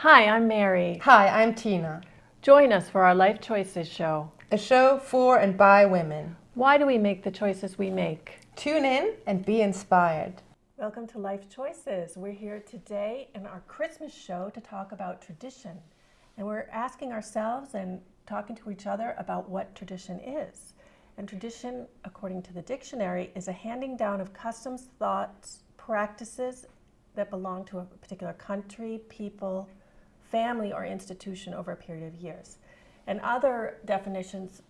Hi, I'm Mary. Hi, I'm Tina. Join us for our Life Choices show. A show for and by women. Why do we make the choices we make? Tune in and be inspired. Welcome to Life Choices. We're here today in our Christmas show to talk about tradition. And we're asking ourselves and talking to each other about what tradition is. And tradition, according to the dictionary, is a handing down of customs, thoughts, practices that belong to a particular country, people, family, or institution over a period of years. And other definitions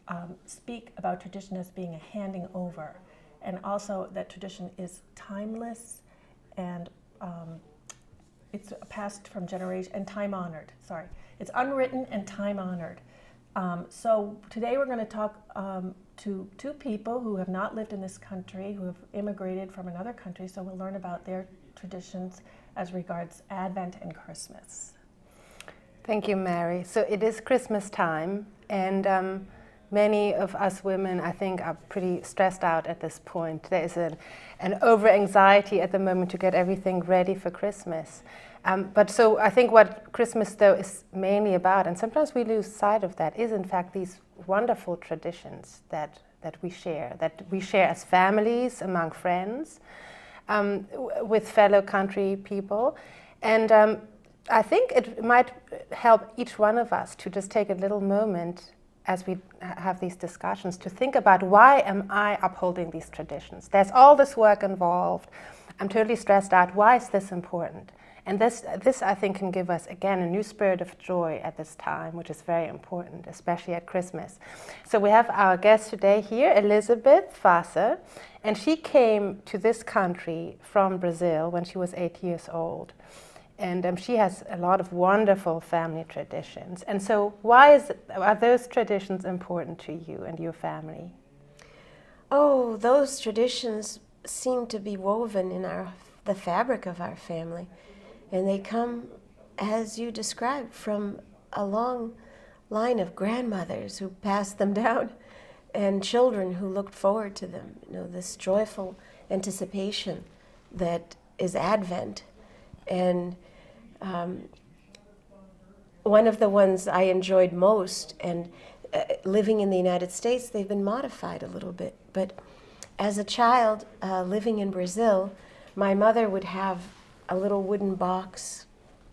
speak about tradition as being a handing over, and also that tradition is timeless and it's passed from generation and time honored. Sorry, it's unwritten and time honored. So today we're going to talk to two people who have not lived in this country, who have immigrated from another country. So we'll learn about their traditions as regards Advent and Christmas. Thank you, Mary. So it is Christmas time, and many of us women, I think, are pretty stressed out at this point. There is an over-anxiety at the moment to get everything ready for Christmas. But so I think what Christmas, though, is mainly about, and sometimes we lose sight of that, is in fact these wonderful traditions that we share as families, among friends, with fellow country people. And I think it might help each one of us to just take a little moment as we have these discussions to think about, why am I upholding these traditions? There's all this work involved. I'm totally stressed out. Why is this important? And this I think can give us, again, a new spirit of joy at this time, which is very important, especially at Christmas. So we have our guest today here, Elizabeth Vasse, and she came to this country from Brazil when she was 8 years old. And she has a lot of wonderful family traditions. And so are those traditions important to you and your family? Oh, those traditions seem to be woven in the fabric of our family. And they come, as you described, from a long line of grandmothers who passed them down and children who looked forward to them. You know, this joyful anticipation that is Advent. And one of the ones I enjoyed most, and living in the United States, they've been modified a little bit. But as a child living in Brazil, my mother would have a little wooden box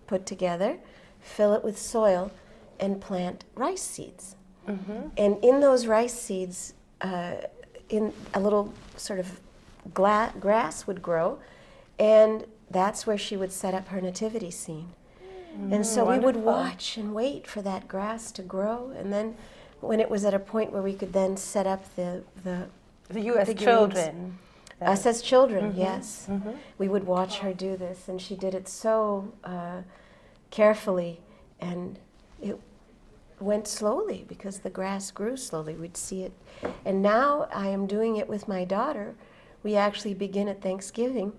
put together, fill it with soil, and plant rice seeds. Mm-hmm. And in those rice seeds, in a little sort of grass would grow, and that's where she would set up her nativity scene. And so wonderful. We would watch and wait for that grass to grow, and then when it was at a point where we could then set up the You as children. Us as children, mm-hmm. yes. Mm-hmm. We would watch her do this, and she did it so carefully, and it went slowly because the grass grew slowly. We'd see it. And now I am doing it with my daughter. We actually begin at Thanksgiving,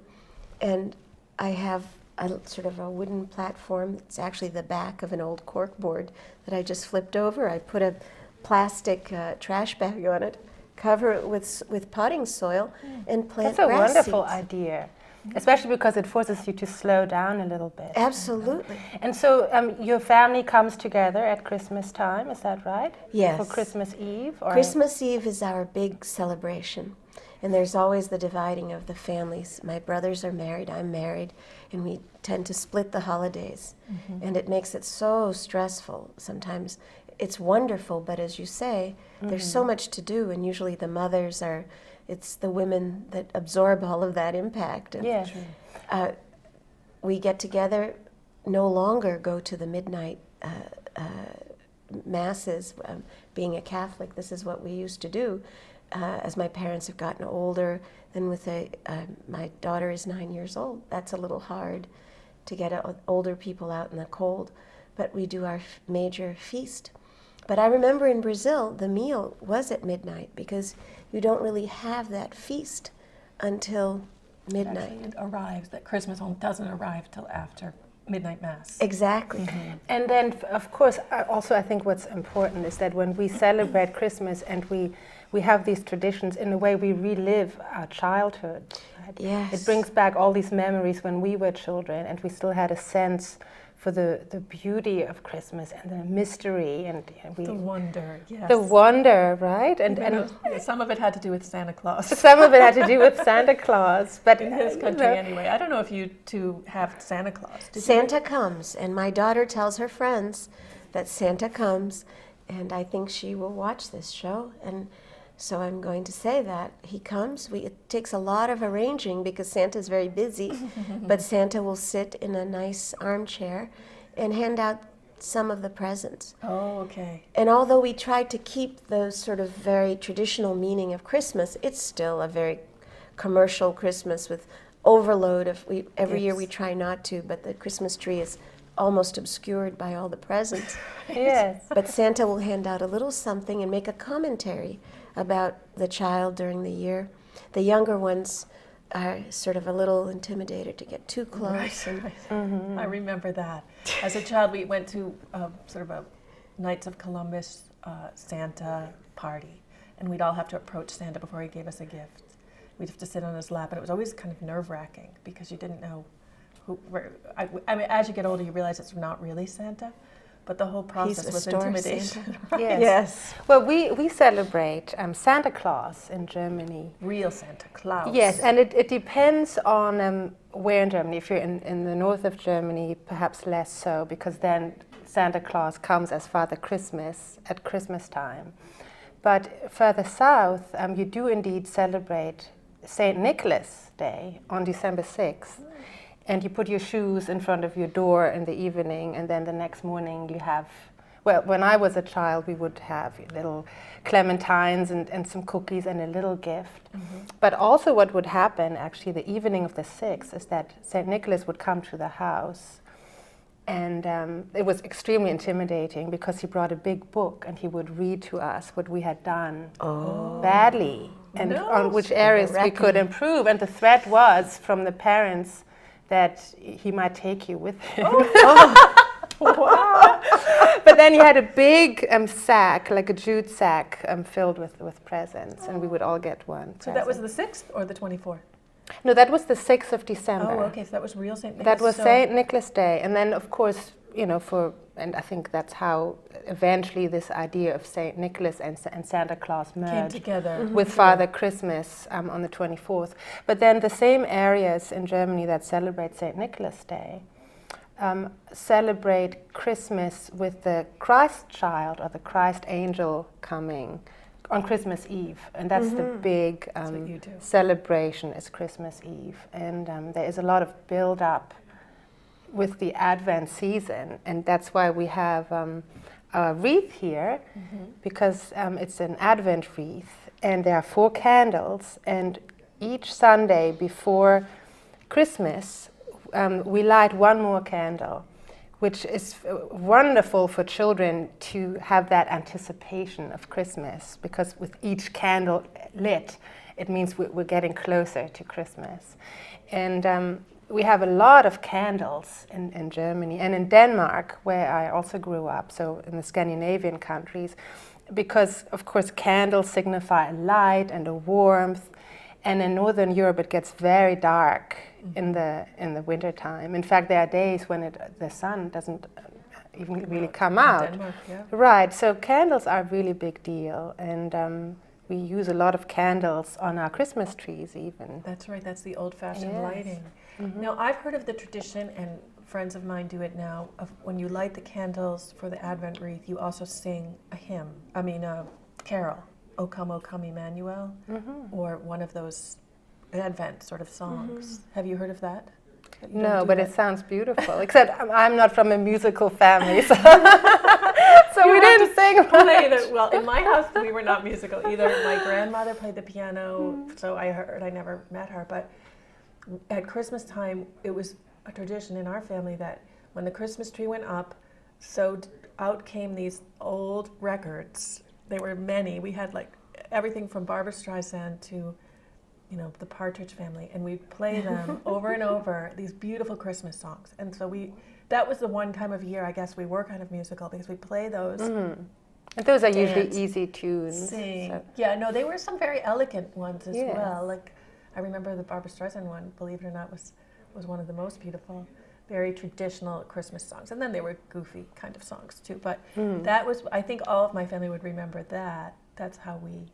and I have a sort of a wooden platform. It's actually the back of an old cork board that I just flipped over. I put a plastic trash bag on it, cover it with potting soil, and plant That's a grass wonderful seeds. idea, especially because it forces you to slow down a little bit. Absolutely. And so your family comes together at Christmas time, is that right? Yes. For Christmas Eve? Or? Christmas Eve is our big celebration. And there's always the dividing of the families. My brothers are married, I'm married, and we tend to split the holidays. Mm-hmm. And it makes it so stressful sometimes. It's wonderful, but as you say, mm-hmm. there's so much to do, and usually the mothers it's the women that absorb all of that impact. And, yes. We get together, no longer go to the midnight masses. Being a Catholic, this is what we used to do. As my parents have gotten older, then my daughter is 9 years old. That's a little hard to get older people out in the cold, but we do our major feast. But I remember in Brazil, the meal was at midnight because you don't really have that feast until midnight. Actually, it arrives, that Christmas doesn't arrive till after midnight mass. Exactly. Mm-hmm. And then, of course, also I think what's important is that when we celebrate Christmas and we we have these traditions, in a way we relive our childhood. Right? Yes. It brings back all these memories when we were children, and we still had a sense for the beauty of Christmas and the mystery and the wonder, yes. The wonder, right? And some of it had to do with Santa Claus. Some of it had to do with Santa Claus, but in his country anyway. I don't know if you two have Santa Claus. Santa comes, and my daughter tells her friends that Santa comes, and I think she will watch this show, and so I'm going to say that he comes. It takes a lot of arranging because Santa's very busy, but Santa will sit in a nice armchair and hand out some of the presents. Oh, okay. And although we try to keep the sort of very traditional meaning of Christmas, it's still a very commercial Christmas with overload of, every year we try not to, but the Christmas tree is almost obscured by all the presents. Yes. But Santa will hand out a little something and make a commentary about the child during the year. The younger ones are sort of a little intimidated to get too close. Right. I remember that. As a child, we went to sort of a Knights of Columbus Santa party, and we'd all have to approach Santa before he gave us a gift. We'd have to sit on his lap, and it was always kind of nerve-wracking because you didn't know I mean, as you get older, you realize it's not really Santa, but the whole process was intimidation. Right? Yes. Yes. Well, we celebrate Santa Claus in Germany. Real Santa Claus. Yes, and it depends on where in Germany. If you're in the north of Germany, perhaps less so, because then Santa Claus comes as Father Christmas at Christmas time. But further south, you do indeed celebrate St. Nicholas Day on December 6th. And you put your shoes in front of your door in the evening, and then the next morning you have, well, when I was a child, we would have little clementines and some cookies and a little gift. Mm-hmm. But also what would happen, actually, the evening of the 6th, is that St. Nicholas would come to the house. And it was extremely intimidating because he brought a big book and he would read to us what we had done badly and on which areas we could improve. And the threat was from the parents that he might take you with him. Wow. But then he had a big sack, like a jute sack, filled with presents, and we would all get one. So that was the 6th or the 24th? No, that was the 6th of December. Oh, okay, so that was real St. Nicholas. That was St. Nicholas Day. And then, of course, and I think that's how eventually this idea of St. Nicholas and Santa Claus merged. Came together. With Father Christmas on the 24th. But then the same areas in Germany that celebrate St. Nicholas Day celebrate Christmas with the Christ child or the Christ angel coming on Christmas Eve, and that's the big celebration is Christmas Eve, and there is a lot of build-up with the Advent season, and that's why we have a wreath here, because it's an Advent wreath, and there are 4 candles, and each Sunday before Christmas we light one more candle, which is wonderful for children to have that anticipation of Christmas, because with each candle lit, it means we're getting closer to Christmas. And we have a lot of candles in Germany and in Denmark, where I also grew up, so in the Scandinavian countries, because, of course, candles signify a light and a warmth. And in Northern Europe, it gets very dark in the winter time. In fact, there are days when the sun doesn't even really come out. Denmark, yeah. Right. So candles are a really big deal, and we use a lot of candles on our Christmas trees, even. That's right. That's the old-fashioned lighting. Mm-hmm. Now, I've heard of the tradition, and friends of mine do it now, of when you light the candles for the Advent wreath, you also sing a carol. O Come, Emmanuel, or one of those Advent sort of songs. Have you heard of that? No, but it sounds beautiful. Except I'm not from a musical family, so, we didn't sing much. Well, in my house, we were not musical either. My grandmother played the piano, so I never met her. But at Christmas time, it was a tradition in our family that when the Christmas tree went up, so out came these old records. There were many. We had like everything from Barbra Streisand to, the Partridge Family, and we'd play them over and over, these beautiful Christmas songs. And so that was the one time of year, I guess, we were kind of musical, because we play those And those are usually dance, easy tunes. sing. So. Yeah, no, they were some very elegant ones as Yes. well. Like, I remember the Barbra Streisand one, believe it or not, was one of the most beautiful, very traditional Christmas songs. And then they were goofy kind of songs too. But that was, I think all of my family would remember that. That's how we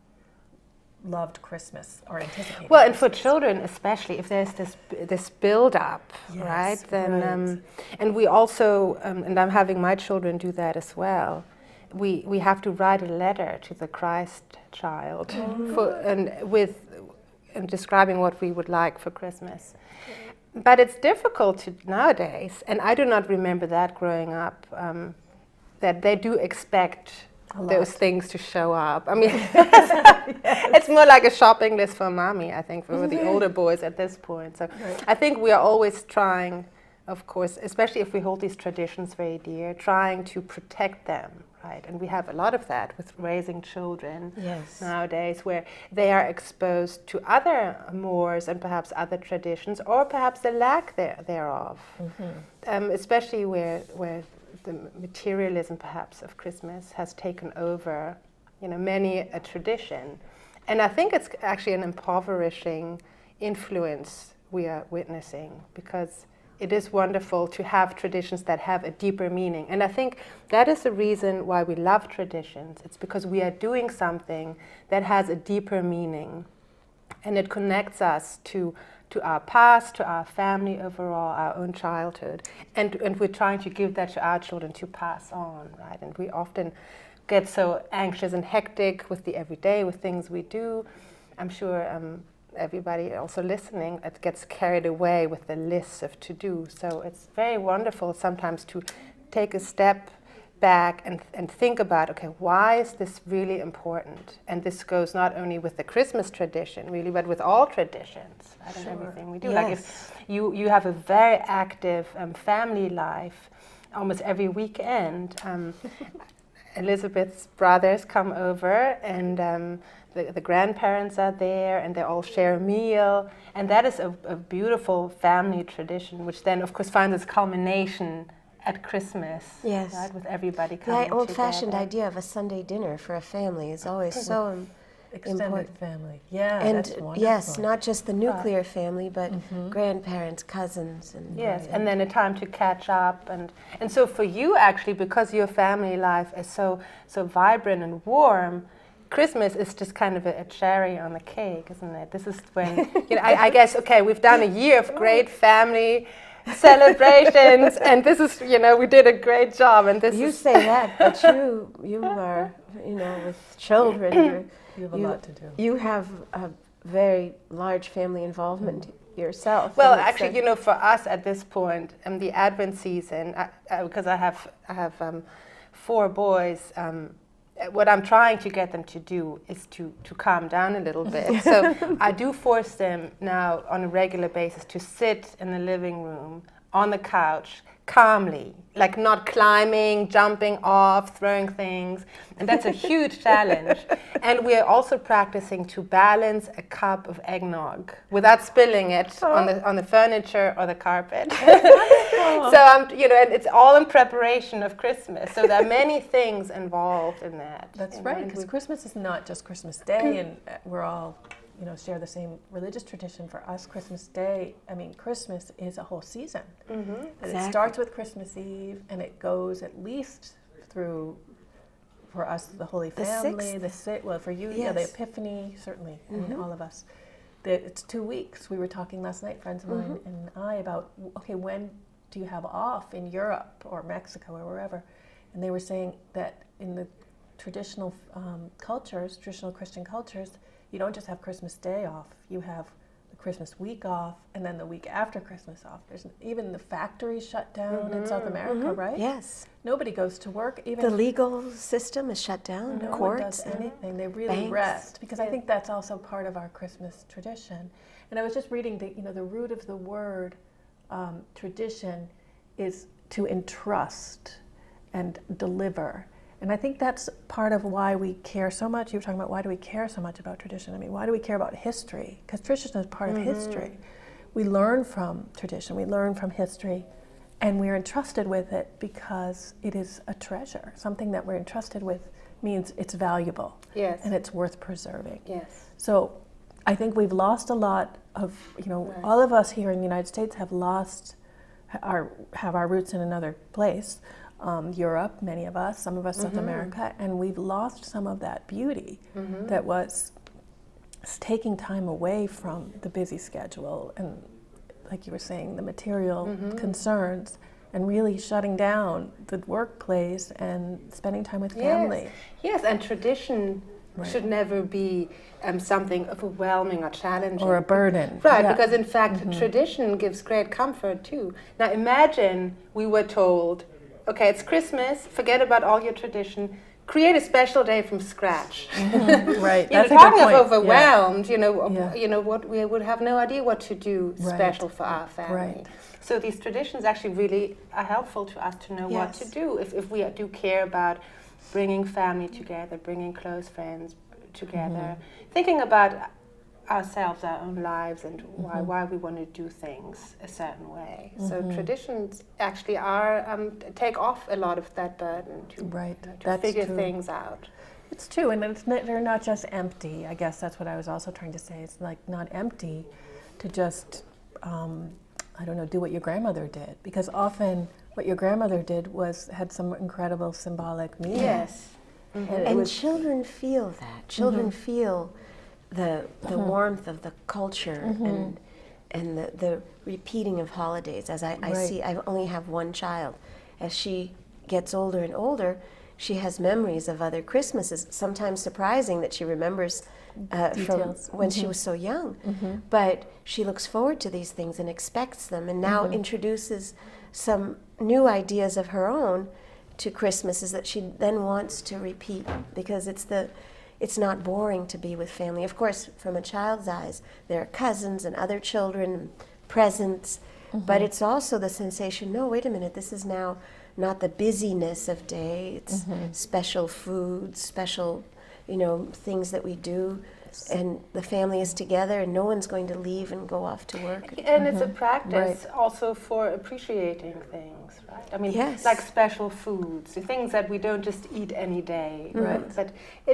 loved Christmas or anticipated. Well, and Christmas. for children especially, if there's this build up, Yes, right? Then right. and we also, and I'm having my children do that as well. We have to write a letter to the Christ child and describing what we would like for Christmas. But it's difficult nowadays, and I do not remember that growing up. That they do expect those things to show up. I mean, it's more like a shopping list for mommy, I think, for the older boys at this point. So I think we are always trying, of course, especially if we hold these traditions very dear, trying to protect them, right? And we have a lot of that with raising children nowadays, where they are exposed to other mores and perhaps other traditions, or perhaps the lack thereof, especially where the materialism perhaps of Christmas has taken over, many a tradition. And I think it's actually an impoverishing influence we are witnessing, because it is wonderful to have traditions that have a deeper meaning. And I think that is the reason why we love traditions. It's because we are doing something that has a deeper meaning, and it connects us to our past, to our family overall, our own childhood. And we're trying to give that to our children to pass on, right? And we often get so anxious and hectic with the everyday, with things we do. I'm sure everybody also listening gets carried away with the lists of to-do. So it's very wonderful sometimes to take a step back and think about, okay, why is this really important? And this goes not only with the Christmas tradition, really, but with all traditions, right? And everything we do. Like if you have a very active family life, almost every weekend, Elizabeth's brothers come over, and the grandparents are there, and they all share a meal, and that is a beautiful family tradition, which then, of course, finds its culmination at Christmas, right, with everybody coming together. The old-fashioned together. idea of a Sunday dinner for a family is always so extended important. family. Yeah, And that's wonderful. yes, not just the nuclear family, but grandparents, cousins, and and then a time to catch up, and so for you actually, because your family life is so vibrant and warm, Christmas is just kind of a cherry on the cake, isn't it? This is when I guess, okay, we've done a year of great family celebrations, and this is, we did a great job, and this you say that, but you are, with children, you have a lot to do. You have a very large family involvement yourself. Well, actually, for us at this point, the Advent season, because I have 4 boys, what I'm trying to get them to do is to calm down a little bit. So I do force them now on a regular basis to sit in the living room on the couch calmly, like not climbing, jumping off, throwing things. And that's a huge challenge. And we're also practicing to balance a cup of eggnog without spilling it on the furniture or the carpet. So and it's all in preparation of Christmas. So there are many things involved in that. That's right, because Christmas is not just Christmas Day, and we're all, share the same religious tradition. For us, Christmas Day, Christmas is a whole season. Exactly. It starts with Christmas Eve, and it goes at least through, for us, the Holy Family, for you, the Epiphany, certainly, all of us. It's 2 weeks. We were talking last night, friends of mine and I, about, okay, when do you have off in Europe or Mexico or wherever? And they were saying that in the traditional cultures, traditional Christian cultures, you don't just have Christmas Day off. You have the Christmas week off, and then the week after Christmas off. There's even the factories shut down in South America, right? Yes. Nobody goes to work. Even the legal system is shut down. No courts one does anything. They really banks. Rest, because I think that's also part of our Christmas tradition. And I was just reading the root of the word tradition is to entrust and deliver. And I think that's part of why we care so much. You were talking about, why do we care so much about tradition? Why do we care about history? Because tradition is part of history. We learn from tradition, we learn from history, and we're entrusted with it because it is a treasure, something that we're entrusted with means it's valuable. Yes. And it's worth preserving. Yes. So I think we've lost a lot of, all of us here in the United States have our roots in another place. Europe, many of us, some of us South America, and we've lost some of that beauty that was taking time away from the busy schedule and, like you were saying, the material concerns, and really shutting down the workplace and spending time with family. Yes, and tradition should never be something overwhelming or challenging. Or a burden. Right, because in fact, tradition gives great comfort too. Now imagine we were told, okay, it's Christmas, forget about all your tradition, create a special day from scratch. Right, That's talking of overwhelmed, what we would have no idea what to do special for our family. Right. So these traditions actually really are helpful to us to know what to do if we do care about bringing family together, bringing close friends together, thinking about ourselves, our own lives, and why we want to do things a certain way. So traditions actually are take off a lot of that burden to figure things out. It's true, and they're not just empty. I guess that's what I was also trying to say. It's like not empty to just, do what your grandmother did, because often what your grandmother did had some incredible symbolic meaning. Yes. And children feel that. Children feel the warmth of the culture and the repeating of holidays. As I see, I only have one child. As she gets older and older, she has memories of other Christmases, sometimes surprising that she remembers from when she was so young. But she looks forward to these things and expects them, and now introduces some new ideas of her own to Christmases that she then wants to repeat, because it's not boring to be with family. Of course, from a child's eyes, there are cousins and other children, presents, but it's also the sensation, no, wait a minute, this is now not the busyness of day, it's special foods, special, things that we do, and the family is together and no one's going to leave and go off to work. And it's a practice also for appreciating things, right? I mean, like special foods, the things that we don't just eat any day. Right. But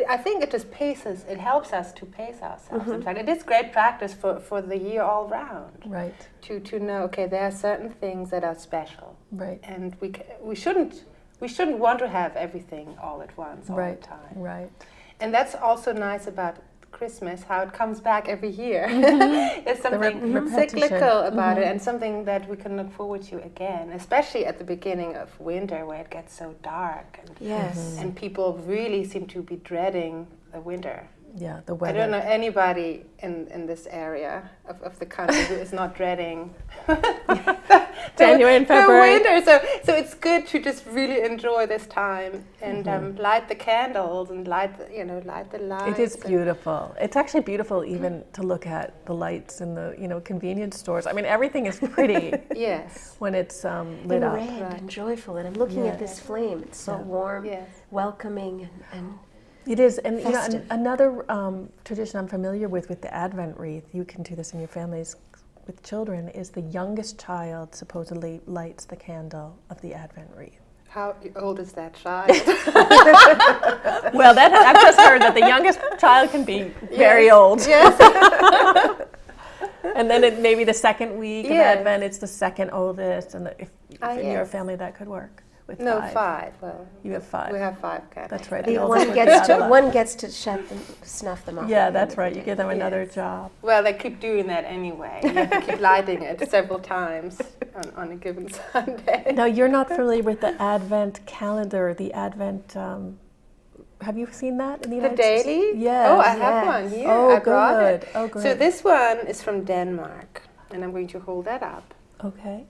I think it just paces, it helps us to pace ourselves. In fact, it is great practice for the year all round. Right. To know, okay, there are certain things that are special. Right. And we shouldn't want to have everything all at once all the time. Right. And that's also nice about Christmas, how it comes back every year. There's something cyclical about it, and something that we can look forward to again, especially at the beginning of winter where it gets so dark. And, and people really seem to be dreading the winter. Yeah, the weather. I don't know anybody in this area of the country who is not dreading January and February. The winter. So it's good to just really enjoy this time and light the candles and light the lights. It is beautiful. It's actually beautiful even to look at the lights in the convenience stores. I mean, everything is pretty. When it's lit up. Red and joyful. And I'm looking at this flame. It's so warm, welcoming, and it is, and another tradition I'm familiar with the Advent wreath, you can do this in your families with children, is the youngest child supposedly lights the candle of the Advent wreath. How old is that child? Well, I've just heard that the youngest child can be very old. Yes. And then maybe the second week of Advent, it's the second oldest, and if in your family that could work. No, five. Well, you have five. We have 5 cats. That's right. One gets to snuff them off. Yeah, that's right. You give them another job. Well, they keep doing that anyway. You have to keep lighting it several times on a given Sunday. Now, you're not familiar with the Advent calendar, the Advent. Have you seen that in the United States? The daily? Yes. Oh, I have one here. Oh, I brought it. Oh, good. So this one is from Denmark, and I'm going to hold that up. Okay.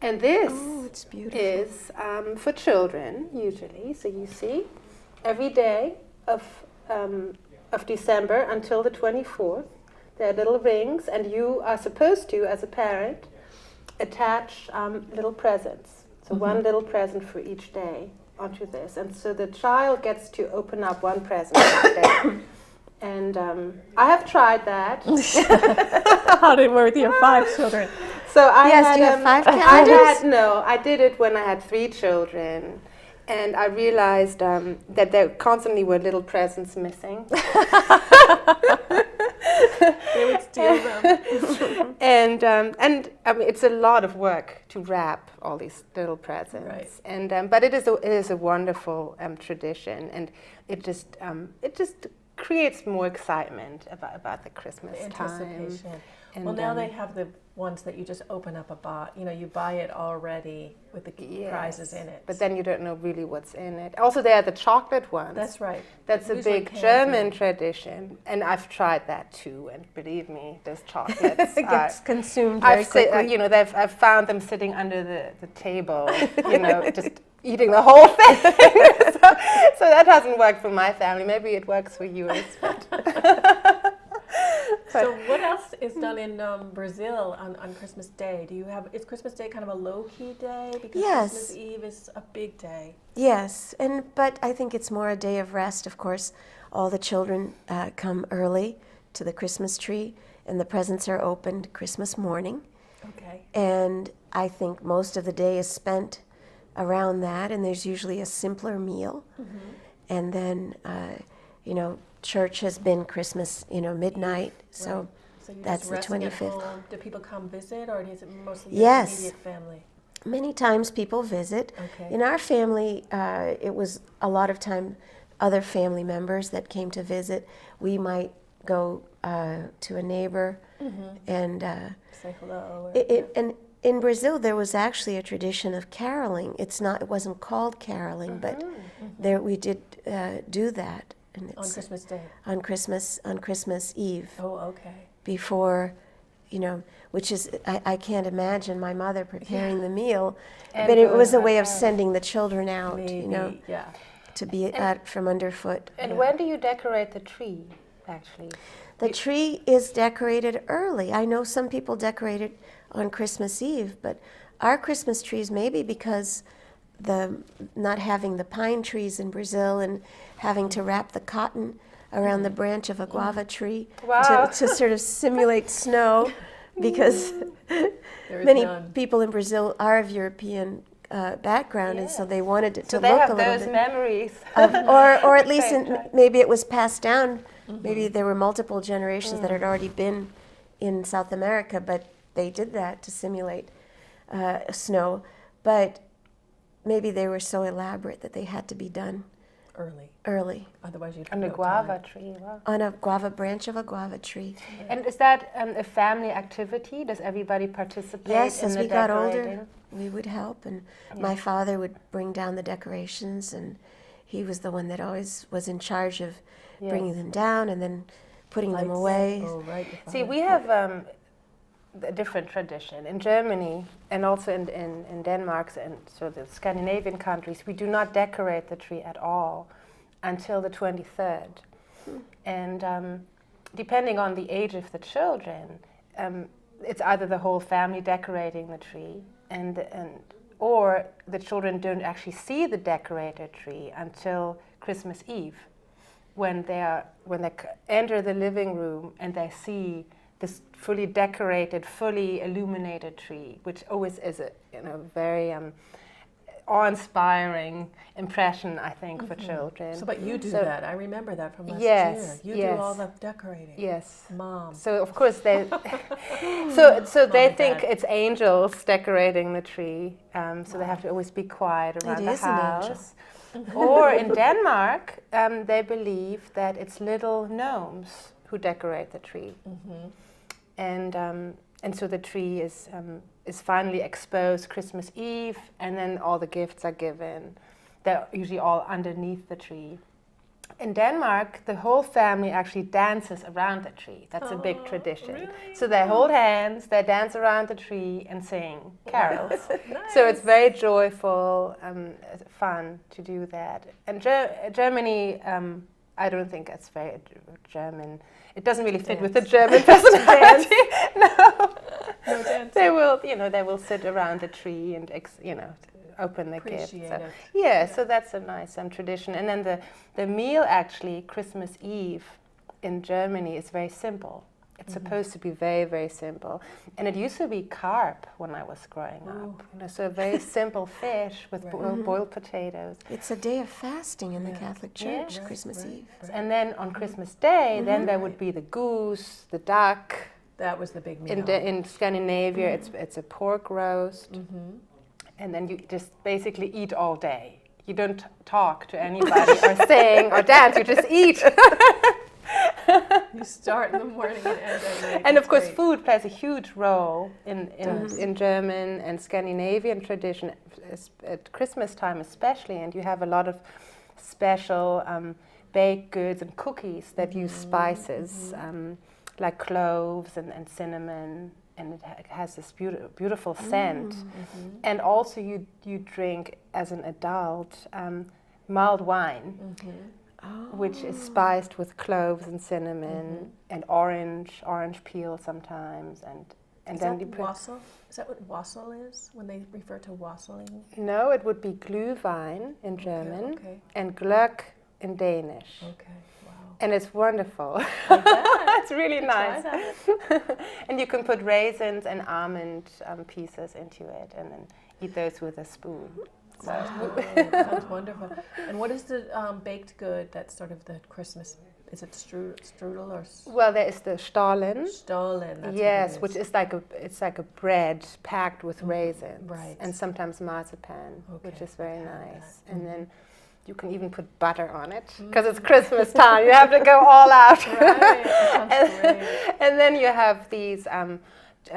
And this it's beautiful. is for children, usually. So you see, every day of December until the 24th, there are little rings, and you are supposed to, as a parent, attach little presents. So one little present for each day onto this. And so the child gets to open up one present each day. And I have tried that. How did it work with your 5 children? So I had, do you have 5 calendars? I did it when I had 3 children. And I realized that there constantly were little presents missing. They would steal them. And I mean, it's a lot of work to wrap all these little presents. Right. And but it is a wonderful tradition, and it just creates more excitement about the Christmas time. Anticipation. And, well, now they have the ones that you just open up a box. You know, you buy it already with the prizes in it. But then you don't know really what's in it. Also, there are the chocolate ones. That's right. That's a big German tradition, and I've tried that too. And believe me, those chocolates It gets consumed very quickly. you know, I've found them sitting under the table. You know, just eating the whole thing. so that hasn't worked for my family. Maybe it works for yours. So what else is done in Brazil on Christmas Day? Is Christmas Day kind of a low-key day? Because Yes. Christmas Eve is a big day. Yes, but I think it's more a day of rest. Of course, all the children come early to the Christmas tree, and the presents are opened Christmas morning. Okay. And I think most of the day is spent around that, and there's usually a simpler meal. Mm-hmm. And then, church has been Christmas, midnight. So Right. So you that's just the resting at 25th. home. Do people come visit, or is it mostly Yes. your immediate family? Many times people visit. Okay. In our family, it was a lot of time other family members that came to visit. We might go to a neighbor and Say hello. and in Brazil there was actually a tradition of caroling. It wasn't called caroling, but there we did do that. And on Christmas Day. on Christmas Eve. Oh, okay. Before, which is, I can't imagine my mother preparing the meal, And but it was a going way of out. sending the children out, Maybe, yeah. to be out from underfoot. And when do you decorate the tree, actually? The tree is decorated early. I know some people decorate it on Christmas Eve, but our Christmas trees, maybe because not having the pine trees in Brazil and having to wrap the cotton around the branch of a guava tree Wow. to sort of simulate snow, because There is many none. people in Brazil are of European background, and so they wanted it So to they look have a little those bit. memories. Or at least Same time. maybe it was passed down. Maybe there were multiple generations that had already been in South America, but they did that to simulate snow. But maybe they were so elaborate that they had to be done early Otherwise, you'd On the have no guava time. tree, wow. on a guava branch of a guava tree. And is that a family activity? Does everybody participate Yes, in as the we got decorating? older, we would help, and my father would bring down the decorations, and he was the one that always was in charge of bringing them down and then putting them Lights. away. Oh, right. your See, father. we have a different tradition. In Germany and also in Denmark and so the Scandinavian countries, we do not decorate the tree at all until the 23rd. And depending on the age of the children, it's either the whole family decorating the tree or the children don't actually see the decorated tree until Christmas Eve, when they enter the living room and they see this fully decorated, fully illuminated tree, which always is a very awe-inspiring impression, I think, for children. But you do that. I remember that from last Yes, year. You do all the decorating. Yes. Mom. So of course they, so they and think Dad. it's angels decorating the tree. So they have to always be quiet around It the is an angel. house. Or in Denmark, they believe that it's little gnomes who decorate the tree. And so the tree is finally exposed Christmas Eve, and then all the gifts are given. They're usually all underneath the tree. In Denmark, the whole family actually dances around the tree. That's a big tradition. Really? So they hold hands, they dance around the tree and sing carols. Nice. So it's very joyful, fun to do that. And Germany, I don't think it's very German. It doesn't really fit with the German personality. No. No dancing. They will sit around the tree and open the gifts. Appreciate So, it. yeah, so that's a nice tradition. And then the meal, actually, Christmas Eve in Germany is very simple. It's supposed to be very, very simple. And it used to be carp when I was growing up. You know, so a very simple fish with boiled potatoes. It's a day of fasting in the Catholic Church, Christmas Eve. And then on Christmas Day, then there would be the goose, the duck. That was the big meal. In Scandinavia, it's a pork roast. And then you just basically eat all day. You don't talk to anybody or sing or dance, you just eat. You start in the morning and end at night. And of course, food plays a huge role in German and Scandinavian tradition at Christmas time especially. And you have a lot of special baked goods and cookies that use spices like cloves and cinnamon. And it has this beautiful scent. And also you drink, as an adult, mulled wine. Which is spiced with cloves and cinnamon and orange peel sometimes, and then you put wassail. Is that what wassail is when they refer to wassailing? No, it would be Glühwein in German and Glögg in Danish. Okay, wow. And it's wonderful. It's really nice. And you can put raisins and almond pieces into it, and then eat those with a spoon. Sounds wonderful. And what is the baked good that's sort of the Christmas? Is it strudel or? Well, there is the Stollen. Stollen. That's Yes, which is like a bread packed with raisins, right? And sometimes marzipan, which is very nice. And then you can even put butter on it because it's Christmas time. You have to go all out. Right. That sounds great. And then you have these.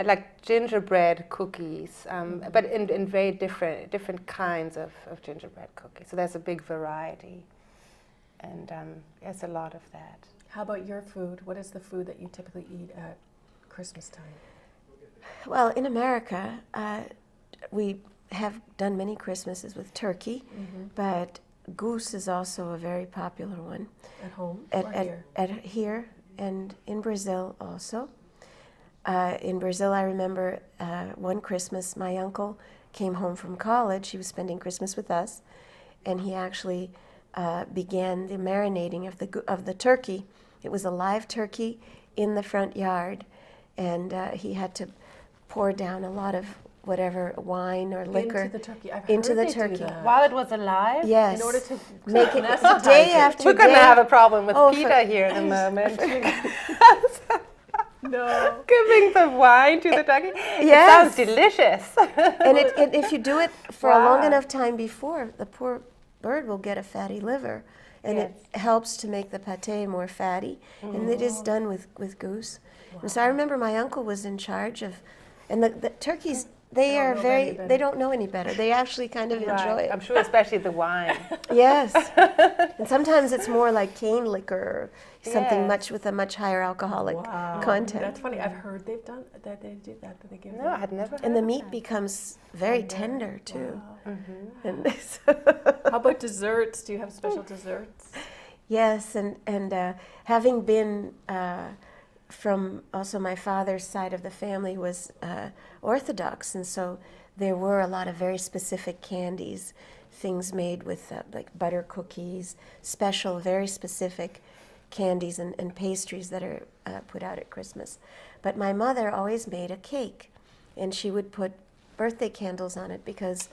Like gingerbread cookies, but in very different kinds of gingerbread cookies. So there's a big variety, and there's a lot of that. How about your food? What is the food that you typically eat at Christmas time? Well, in America, we have done many Christmases with turkey, but goose is also a very popular one. At home or here? Here and in Brazil also. In Brazil, I remember one Christmas, my uncle came home from college. He was spending Christmas with us, and he actually began the marinating of the turkey. It was a live turkey in the front yard, and he had to pour down a lot of whatever wine or liquor into the turkey. into the turkey while it was alive. Yes, in order to make it day after We're day. going to have a problem with Peter here in a moment. No. Giving the wine to the turkey? Yes. It sounds delicious. And if you do it for a long enough time before, the poor bird will get a fatty liver. And it helps to make the pate more fatty. And it is done with goose. And so I remember my uncle was in charge of, and the turkeys, they don't know any better. They actually kind of enjoy it. I'm sure especially the wine. Yes. And sometimes it's more like cane liquor or something with a much higher alcoholic content. That's funny. I've heard they do that. That they give. No, I had never heard And the of meat that. becomes very tender too. Wow. And How about desserts? Do you have special desserts? yes, and having been from also my father's side of the family was Orthodox, and so there were a lot of very specific candies, things made with like butter cookies, special, very specific candies and pastries that are put out at Christmas. But my mother always made a cake, and she would put birthday candles on it because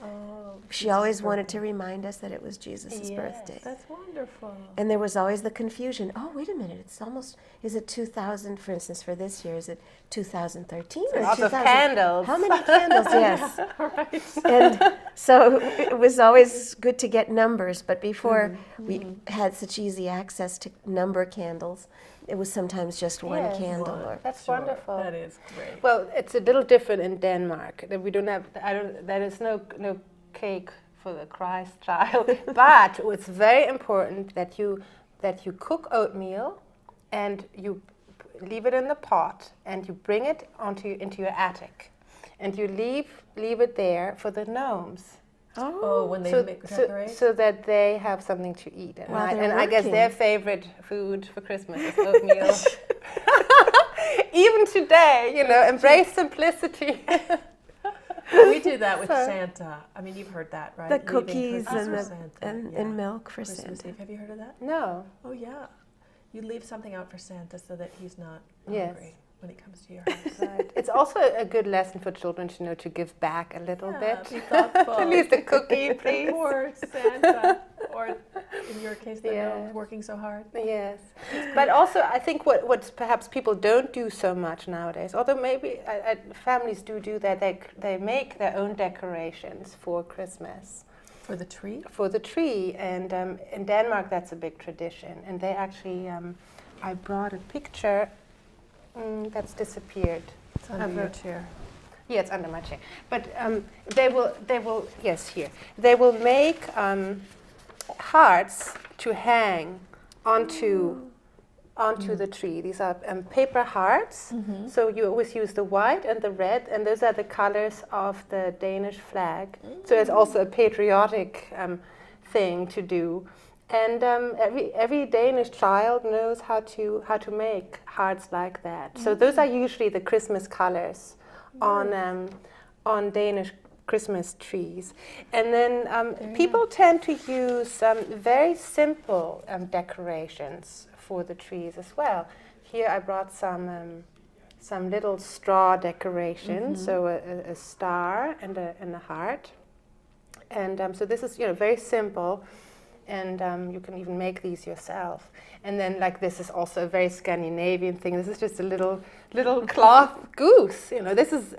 she always wanted to remind us that it was Jesus' birthday. That's wonderful. And there was always the confusion. Oh, wait a minute! It's almost. Is it 2000? For instance, for this year, is it 2013 or Lots 2000? of candles. How many candles? Yes. Right. And so it was always good to get numbers. But before we had such easy access to number candles, it was sometimes just one candle. Or That's wonderful. That is great. Well, it's a little different in Denmark. We don't have. There is no cake for the Christ child, but it's very important that you cook oatmeal, and you leave it in the pot, and you bring it into your attic, and you leave it there for the gnomes. Oh, when they decorate? So that they have something to eat at night. And I guess working. their favorite food for Christmas is oatmeal. Even today, embrace simplicity. We do that with Santa. I mean, you've heard that, right? the Leaving cookies cookies for Santa. and milk for Christmas Santa. Eve. Have you heard of that? No. Oh, yeah. You leave something out for Santa so that he's not Yes. hungry. when it comes to your house. Right. It's also a good lesson for children to know to give back a little bit. Be thoughtful. At least a cookie, please. Or Santa, or in your case, they're Yes. working so hard. Yes, but also I think what perhaps people don't do so much nowadays, although maybe families do that, they make their own decorations for Christmas. For the tree? For the tree, and in Denmark that's a big tradition, and they actually, I brought a picture that's disappeared. It's under your chair. Yeah, it's under my chair. But they will, yes, here. They will make hearts to hang onto the tree. These are paper hearts. Mm-hmm. So you always use the white and the red, and those are the colors of the Danish flag. So it's also a patriotic thing to do. And every Danish child knows how to make hearts like that. So those are usually the Christmas colors on Danish Christmas trees. And then people tend to use very simple decorations for the trees as well. Here I brought some little straw decorations, so a star and a heart. And so this is very simple. And you can even make these yourself. And then, like, this is also a very Scandinavian thing. This is just a little cloth goose. This is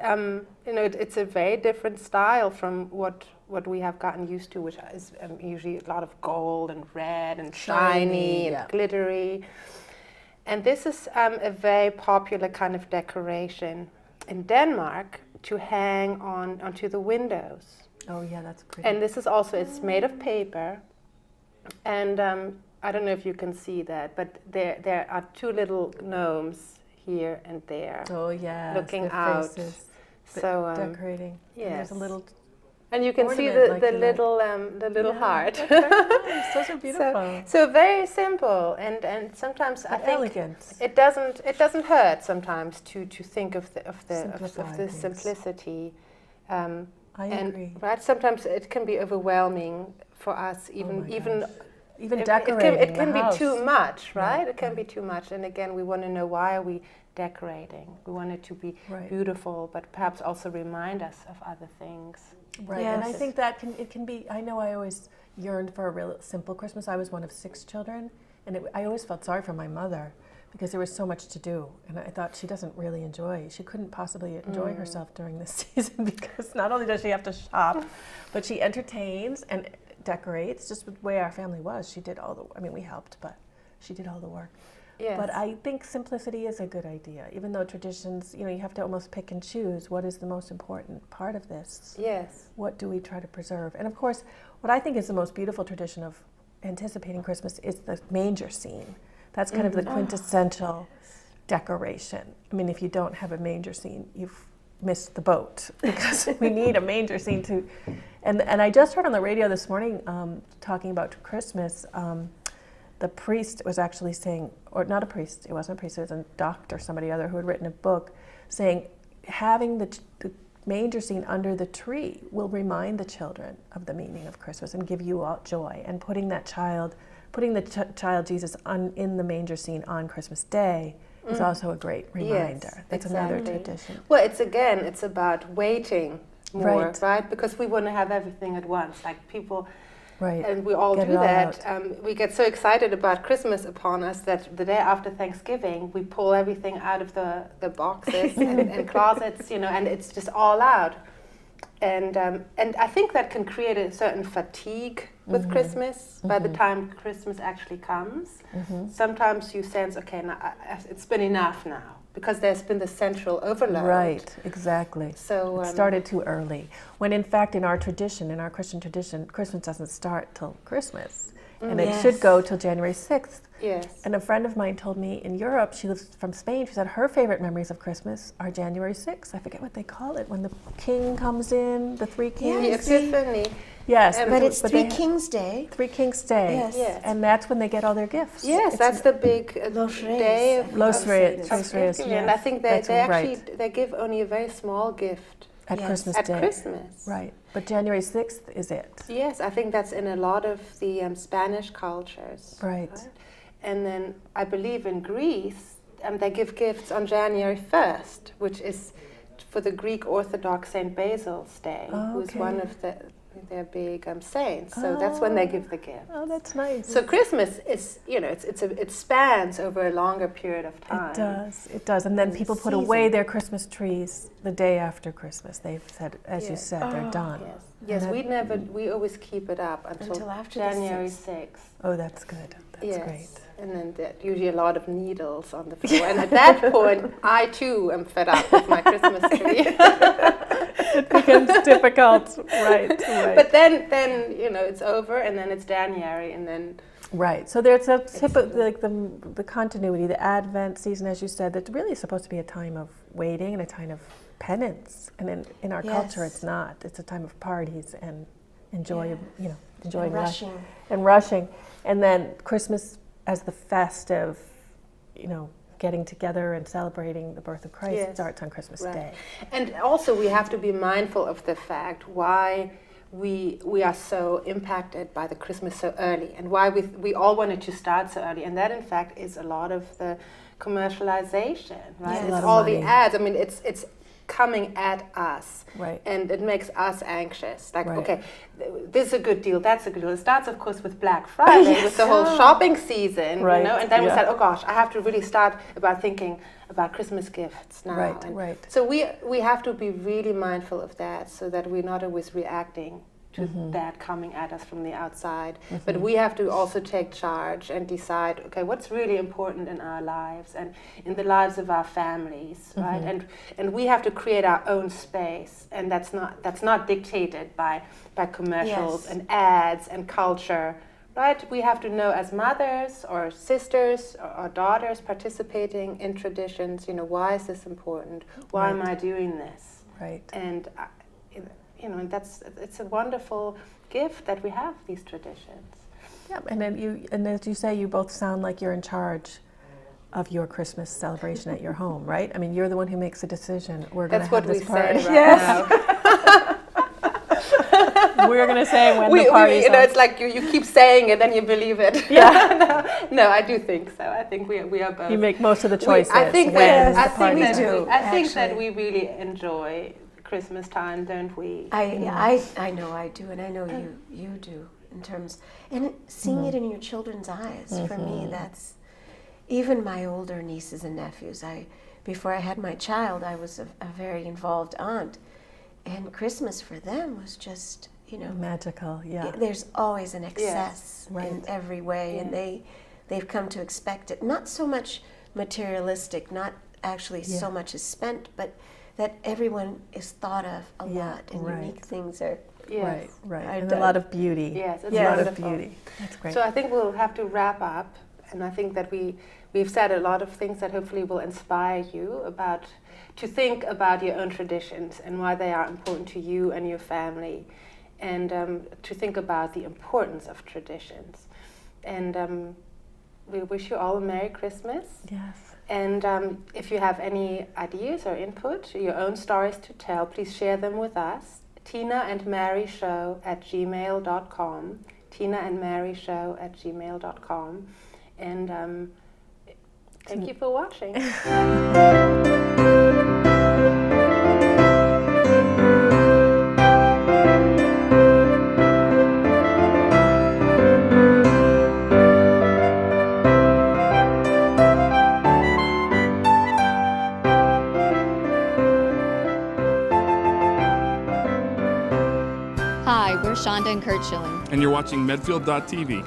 it's a very different style from what we have gotten used to, which is usually a lot of gold and red and shiny and glittery. And this is a very popular kind of decoration in Denmark to hang onto the windows. Oh yeah, that's pretty. And this is also, it's made of paper. And I don't know if you can see that, but there are two little gnomes here and there. Oh yeah, looking out. So decorating. Yes. And there's a little. And you can see the little heart. That's very nice. Those are beautiful. So very simple, and sometimes I think elegant. It doesn't hurt sometimes to think of the simplicity. I agree. Right, sometimes it can be overwhelming for us, even decorating. It can the be house. too much, right? Right. It can be too much, and again, we want to know, why are we decorating? We want it to be beautiful, but perhaps also remind us of other things. Right, Yes. and I think that it can be. I know I always yearned for a real simple Christmas. I was one of 6 children, and I always felt sorry for my mother because there was so much to do, and I thought she couldn't possibly enjoy herself during this season, because not only does she have to shop, but she entertains and decorates, just the way our family was. She did we helped, but she did all the work. Yes. But I think simplicity is a good idea, even though traditions, you have to almost pick and choose what is the most important part of this. Yes. What do we try to preserve? And of course, what I think is the most beautiful tradition of anticipating Christmas is the manger scene. That's kind of the quintessential decoration. I mean, if you don't have a manger scene, you've missed the boat, because we need a manger scene to. And I just heard on the radio this morning talking about Christmas. The priest was actually saying, or not a priest, it wasn't a priest, it was a doctor, somebody other who had written a book, saying having the manger scene under the tree will remind the children of the meaning of Christmas and give you all joy. And putting the child Jesus in the manger scene on Christmas Day is also a great reminder. Yes, That's exactly. another tradition. Well, it's about waiting more, right? Because we want to have everything at once, like people. Right. And we all do that. We get so excited about Christmas upon us that the day after Thanksgiving, we pull everything out of the boxes and closets, and it's just all out. And I think that can create a certain fatigue with Christmas by the time Christmas actually comes. Sometimes you sense, okay, now it's been enough now, because there's been the central overload. Right, exactly. So it started too early. When in fact, in our Christian tradition, Christmas doesn't start till Christmas. And it should go till January 6th. Yes. And a friend of mine told me in Europe, she lives from Spain, she said her favorite memories of Christmas are January 6th. I forget what they call it, when the king comes in, the 3 kings. The Epiphany. Yes. But it's Three Kings Day. 3 Kings Day. Yes. And that's when they get all their gifts. Yes, that's the big day of Los Reyes. And I think they give only a very small gift at Christmas at Day. Christmas. Right. But January 6th is it. Yes, I think that's in a lot of the Spanish cultures. Right. And then I believe in Greece, they give gifts on January 1st, which is for the Greek Orthodox Saint Basil's Day, who's one of their big saints. So that's when they give the gift. Oh, that's nice. So Christmas is, it spans over a longer period of time. It does. And then people put away their Christmas trees the day after Christmas. They've said, as you said, they're done. Yes, we always keep it up until after January 6th. Oh, that's good. That's great. And then usually a lot of needles on the floor. And at that point, I too am fed up with my Christmas tree. It becomes difficult, right. But then it's over, and then it's January, and then. Right. So there's a like the continuity, the Advent season, as you said, that's really supposed to be a time of waiting and a time of penance. And in our culture, it's not. It's a time of parties and enjoying and rushing. And then Christmas as the festive, getting together and celebrating the birth of Christ starts on Christmas Day. And also we have to be mindful of the fact why we are so impacted by the Christmas so early, and why we all wanted to start so early. And that in fact is a lot of the commercialization, right? It's all the ads. I mean, it's coming at us, and it makes us anxious. Like, okay, this is a good deal, that's a good deal. It starts, of course, with Black Friday, with the whole shopping season, and then we said, oh gosh, I have to really start thinking about Christmas gifts now. So we have to be really mindful of that, so that we're not always reacting to that coming at us from the outside. But we have to also take charge and decide, okay, what's really important in our lives and in the lives of our families, right? And we have to create our own space, and that's not dictated by commercials and ads and culture, right? We have to know, as mothers or sisters or daughters participating in traditions, why is this important? Why am I doing this? Right. And and it's a wonderful gift that we have these traditions. Yeah, and as you say, you both sound like you're in charge of your Christmas celebration at your home, right? I mean, you're the one who makes the decision. We're going to have this party. That's what we say right now. We're going to say when the party's on. It's like you keep saying it, then you believe it. Yeah. No, I do think so. I think we are both. You make most of the choices. I think that we really enjoy Christmas time, don't we? I know I do, and I know you do, in terms, and seeing it in your children's eyes. For me, that's, even my older nieces and nephews. Before I had my child, I was a very involved aunt, and Christmas for them was just, magical. Yeah. There's always an excess in every way, and they've come to expect it. Not so much materialistic, not actually so much is spent, but that everyone is thought of a lot, and unique things are right, and a lot of beauty. Yes, it's a lot of beauty. That's great. So I think we'll have to wrap up, and I think that we've said a lot of things that hopefully will inspire you to think about your own traditions and why they are important to you and your family, and to think about the importance of traditions. And we wish you all a Merry Christmas. Yes. And if you have any ideas or input, your own stories to tell, please share them with us. TinaandMaryShow@gmail.com. TinaandMaryShow@gmail.com. And thank you for watching. Hi, we're Shonda and Kurt Schilling. And you're watching Medfield.tv.